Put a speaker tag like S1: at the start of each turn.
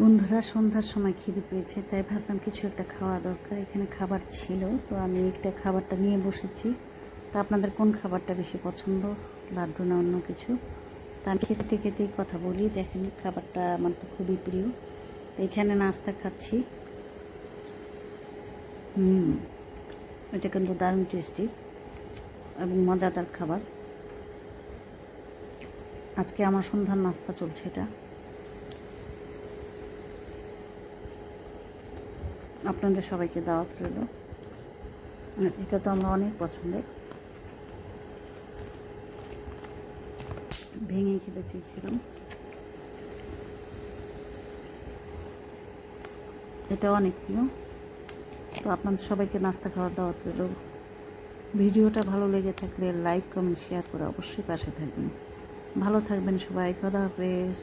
S1: বন্ধুরা সন্ধ্যার সময় খিদে পেয়েছে, তাই ভাবলাম কিছু একটা খাওয়া দরকার। এখানে খাবার ছিল, তো আমি একটা খাবারটা নিয়ে বসেছি। তা আপনাদের কোন খাবারটা বেশি পছন্দ, লাড্ডু না অন্য কিছু? তা আমি খেতে খেতেই কথা বলি। দেখেন, খাবারটা আমার তো খুবই প্রিয়। তো এখানে নাস্তা খাচ্ছি। এটা কিন্তু দারুণ টেস্টি এবং মজাদার খাবার। আজকে আমার সন্ধ্যার নাস্তা চলছে এটা। আপনাদের সবাইকে দাওয়াত রইল। এটা তো আমরা অনেক পছন্দের। ভেঙে খেতে চেয়েছিলাম। এটা অনেক প্রিয়। তো আপনাদের সবাইকে নাস্তা খাওয়ার দাওয়াত রইল। ভিডিওটা ভালো লেগে থাকলে লাইক কমেন্ট শেয়ার করে অবশ্যই পাশে থাকবেন। ভালো থাকবেন সবাই। খোদা হাফেজ।